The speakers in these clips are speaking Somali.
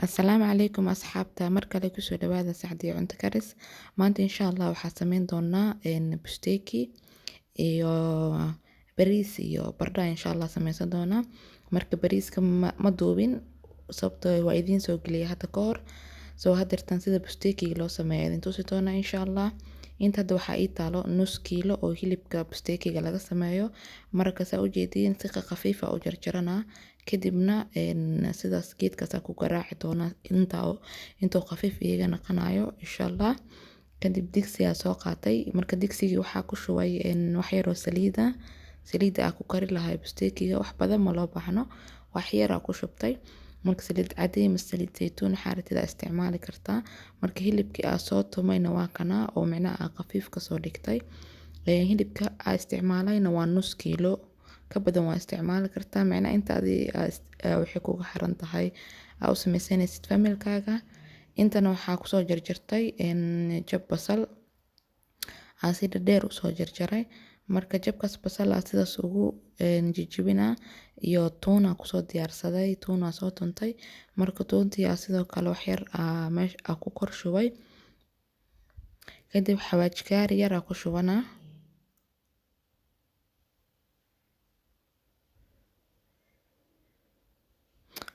Asalaamu calaykum asxaabta mar kale kusoo dhawaada saxdii cunto karis. Maanta insha Allah waxaa sameyn doonaa busteki iyo bariis iyo bardha insha Allah sameysan doonaa. Marka bariiska ma duubin sababtoo waa idiin soo geliyay hadda ka hor. Soo hadirtan sida busteki loo sameeyo idin tusi doonaa insha Allah. Inta hadda waxaa ii taalo nus kiilo oo hilibka bustekiga laga sameeyo. Marka saa u jeediin si khafiif ah u jarjarana kadibna sidaas geedkaas ku garaaci doona intuu khafiif iyaga naqanayo insha Allah. Kadib digsi ayaa soo qaatay. Marka digsigii waxaa ku shubay wax yar oo saliida ku kari lahay bustekiga wax badan ma loo baahno. Wax yar ku shubtay. Marka saliid caday ama saliid saytuun xaaradida isticmaali kartaa. Marka hilibkii soo tumayna waa kana oo micnaha khafiif ka soo dhigtay. Hilibka isticmaalayna waa nus kiilo ka badan waa isticmaali kartaa micnaha inta waxay kugu xiran tahay u samaysanaysid familkaaga. Intana waxaa ku soo jarjartay jab basal sida dheer u soo jarjaray. Marka jabkaas basal sidaas ugu jijibina iyo tuuna ku soo diyaarsaday tuuna soo tuntay. Marka tuuntii sidoo kale wax yar meesha ku kor shubay. Kadib xawaajkaar yar ku shubana.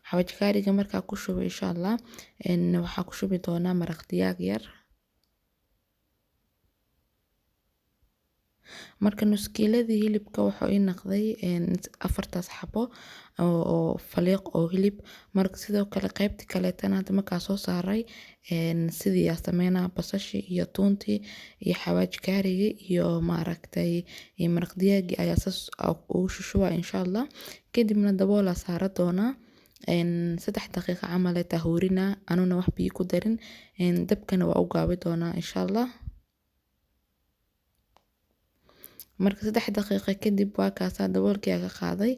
Xawaajkaariga markaa ku shubay insha Allah waxaa ku shubi doonaa maraq digaag yar. Marka nus kiiladii hilibka wuxuu ii noqday 4 xabo oo faliiq oo hilib. Marka sidoo kale qaybta kale tan hadda markaa soo saaray sidii sameynaa basashi iyo tuuntii iyo xawaajkaarigi iyo maaragtay maraq digaagi ayaa saas ugu shushuwa insha Allah. Kadibna daboola saara doonaa 3 daqiiqo camal tahurina anuna wax biyo ku darin dabkana waa u gaabi doonaa insha Allah. Marka 3 daqiiqo kadib waa kaasa daboolkii ka qaaday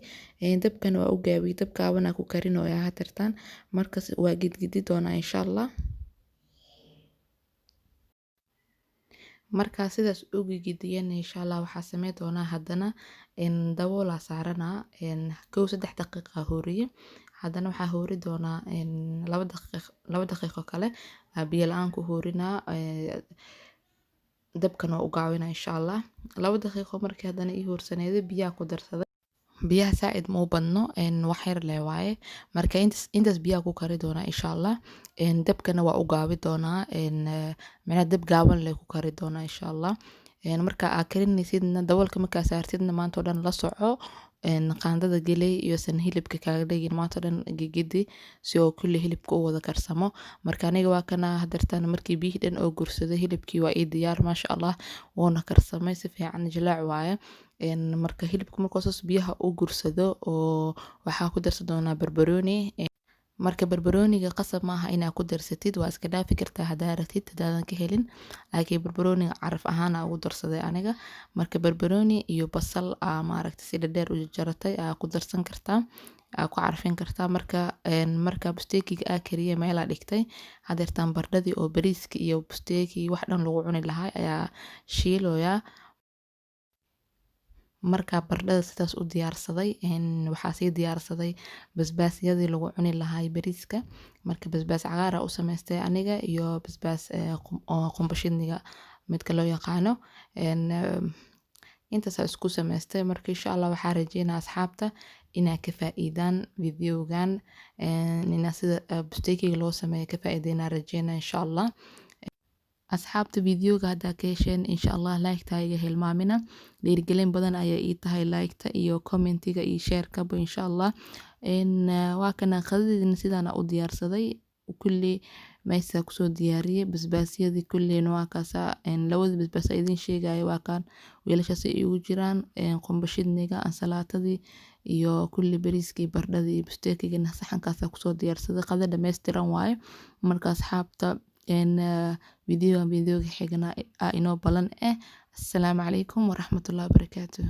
dabkana waa u gaabi dabkaabana ku karinooyaa hadirtan marka waa gidgidi doonaa insha Allah. Marka sidaas ugu gidiyeen insha Allah waxaa sameyn doonaa haddana daboola saarana 3 daqiiqo horiye. Haddana waxaa hori doonaa 2 daqiiqo kale biyo la'aan ku horina dabkana u gaawina insha Allah. 2 daqiiqo markii haddana ii horsaneeyay biyaha ku darsaday. Biyaha saaid ma u badno wax yar leh waaye. Marka intaas biyaha ku kari doona insha Allah. Dabkana waa u gaabi doonaa micna dab gaaban leh ku kari doona insha Allah. Marka aad karinaysidna daboolka markaa saartidna maanta oo dhan la soco qaandada gelay iyo san hilibka kaaga dhigin maanta oo dhan gigidi si oo kulli hilibka u wada karsamo. Marka aniga waa kana hadirtan markii biyo dhan oo gursaday hilibkii waa ii diyaar ma sha Allah woona karsamay si fiican jilaac waaye. Marka hilibka markuu soo biyaha u gursado oo waxaa ku darsan doonaa barbarooni. Marka barbarooniga qasab maaha inaad ku darsatid waa iska dhaafi kartaa hadaa rabtid hadaadan ka helin laakiin barbarooniga caraf ahaan ugu darsaday aniga. Marka barbarooni iyo basal maaragtay si dheer u jaratay ku darsan kartaa ku carfin kartaa marka bustekiga kariye meel dhigtay hadirtan bardhadii oo bariiska iyo busteki wax dhan lagu cuni lahaa ayaa shiilooya. Marka bardhada sidaas u diyaarsaday waxaa sii diyaarsaday basbaasyadii lagu cuni lahaa bariiska. Marka basbaas cagaar u samaystay aniga iyo basbaas qumbashidniga midka loo yaqaano intaas isku samaystay. Marka insha Allah waxaa rajeynaa asxaabta inaa ka faa'iidaan videogan inaa sida bustekiga loo sameeyo ka faa'iideyna rajeynaa insha Allah. Asxaabta videoga hadda ka hesheen insha Allah like-ta iga hilmaamina dhiirigelin badan ayay ii tahay like-ta iyo commentiga iyo share-ka insha Allah. Waa kana qadadina sidaan u diyaarsaday kulli meesha ku soo diyaariyay basbaasyadii kulliina waa kaasa labada basbaas idin sheegay waa kan weelashaas ay ugu jiraan qumbashidniga ansalaatadii iyo kulli bariiskii bardhadii iyo bustekiga saxankaas ku soo diyaarsaday qada dhameystiran waaye. Marka asxaabta فيديو حقنا إنه بلن. السلام عليكم ورحمة الله وبركاته.